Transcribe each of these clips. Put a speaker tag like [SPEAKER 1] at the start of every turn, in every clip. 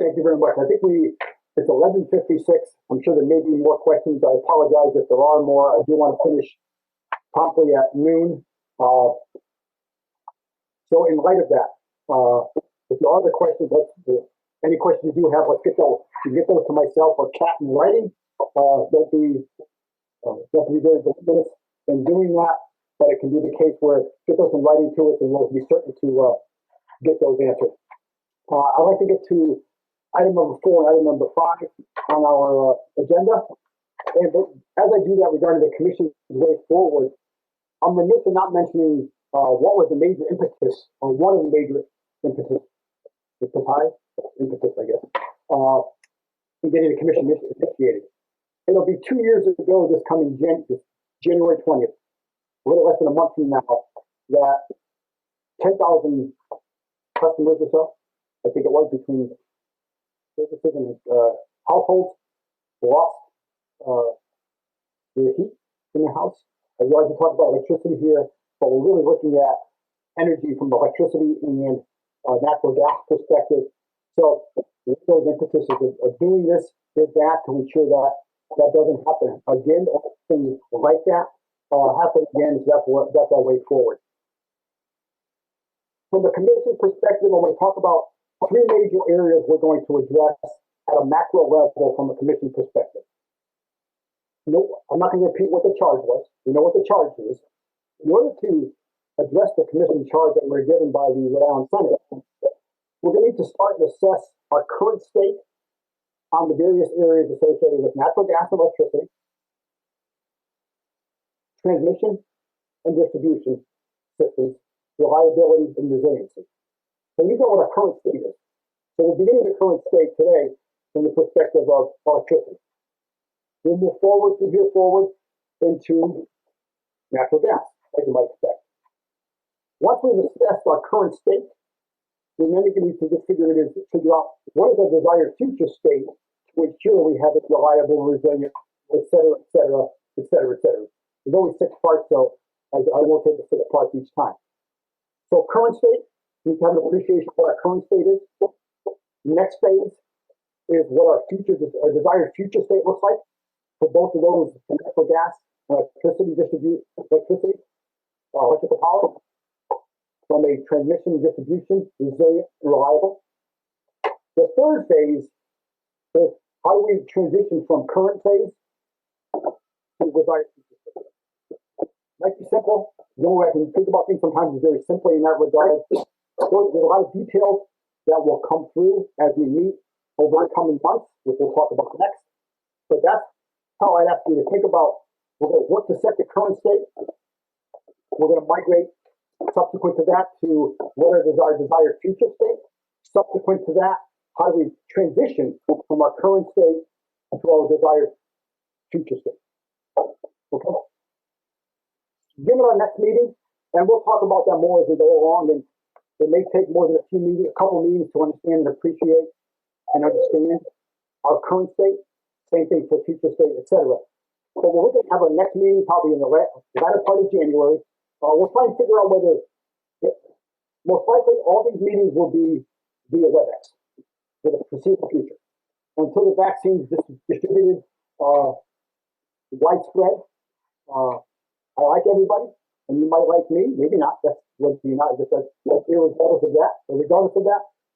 [SPEAKER 1] Thank you very much. I think it's 11:56. I'm sure there may be more questions. I apologize if there are more. I do want to finish promptly at noon. So in light of that, if there are other questions, any questions you do have, let's get those. You can get those to myself or Kat in writing. Don't be very voluminous in doing that, but it can be the case where get those in writing to us, and we'll be certain to get those answered. I'd like to get to item number 4 and item number 5 on our agenda. And as I do that regarding the commission's way forward, I'm remiss in not mentioning what was the major impetus, or one of the major impetus, I guess, in getting the commission initiated. It'll be 2 years ago this coming January 20th, a little less than a month from now, that 10,000 customers or so, I think it was, between businesses and households, lost their heat in their house. I realize we talk about electricity here, but we're really looking at energy from electricity and natural gas perspective. So those impetuses of doing this is that to ensure that that doesn't happen again, or things like that happen again. So that's our way forward. From the commission perspective, I'm going to talk about 3 major areas we're going to address at a macro level from a commission perspective. No, I'm not going to repeat what the charge was. We know what the charge is. In order to address the commission charge that we're given by the Rhode Island Senate, we're going to need to start and assess our current state on the various areas associated with natural gas and electricity, transmission and distribution systems, reliability and resiliency. So we know what our current state is. So we're beginning the current state today from the perspective of electricity. We'll move forward from here forward into natural gas, as you might expect. Once we've assessed our current state, we then need to just figure out what is our desired future state to ensure we have it reliable, resilient, et cetera, et cetera, et cetera, et cetera. There's only 6 parts, so I won't take the 6 parts each time. So current state, we need to have an appreciation of what our current state is. Next phase is what our desired future state looks like for both of those, natural gas, electrical power, from a transmission and distribution, resilient and reliable. The third phase is how do we transition from current phase to desired future state. Might be simple. The only way I can think about things sometimes is very simply in that regard. There's a lot of details that will come through as we meet over the coming months, which we'll talk about next. But that's how I'd ask you to think about. We're going to work to set the current state. We're going to migrate subsequent to that to what is our desired future state. Subsequent to that, how do we transition from our current state to our desired future state. Okay. Given our next meeting, and we'll talk about that more as we go along, and it may take more than a couple meetings to understand and appreciate and understand our current state. Same thing for future state, etc. So we're going to have our next meeting probably in the latter part of January. We'll try and figure out whether, most likely, all these meetings will be via WebEx for the foreseeable future until the vaccine is distributed widespread. I like everybody, and you might like me, maybe not. That's what you're not. Regardless of that,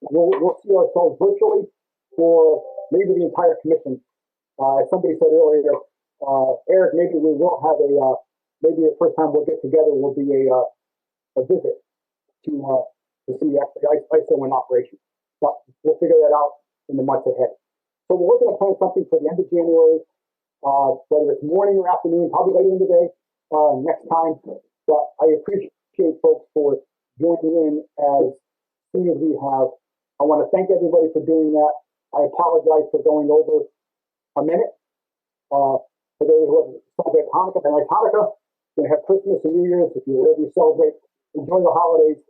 [SPEAKER 1] we'll see ourselves virtually for maybe the entire commission. As somebody said earlier, Eric, maybe we will have maybe the first time we'll get together will be a visit to see actually ISO in operation. But we'll figure that out in the months ahead. So we're looking to plan something for the end of January, whether it's morning or afternoon, probably later in the day next time. But I appreciate folks for joining in as soon as we have. I want to thank everybody for doing that. I apologize for going over a minute. For those who celebrate Hanukkah, and like Hanukkah, you're going to have Christmas and New Year's. If you whatever you celebrate, enjoy the holidays.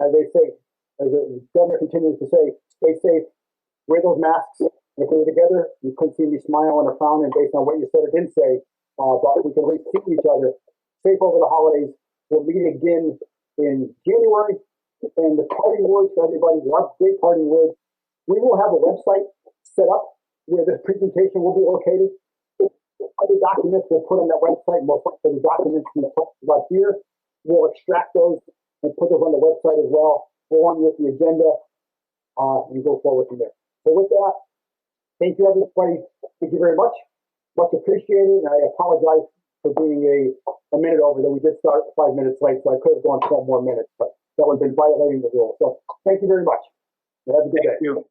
[SPEAKER 1] As they say, as the governor continues to say, stay safe, wear those masks. If we were together, you couldn't see me smiling or frowning based on what you said or didn't say, but we can at least see each other. Safe over the holidays. We'll meet again in January. And the parting words for everybody, lots of great parting words. We will have a website set up where this presentation will be located. Other documents we'll put on that website, most likely the documents we put right here. We'll extract those and put those on the website as well, along with the agenda, and go forward from there. So with that, thank you everybody. Thank you very much. Much appreciated. And I apologize for being a minute over, that we did start 5 minutes late, so I could have gone 12 more minutes, but that would have been violating the rules. So thank you very much. Have a good day.
[SPEAKER 2] Thank you.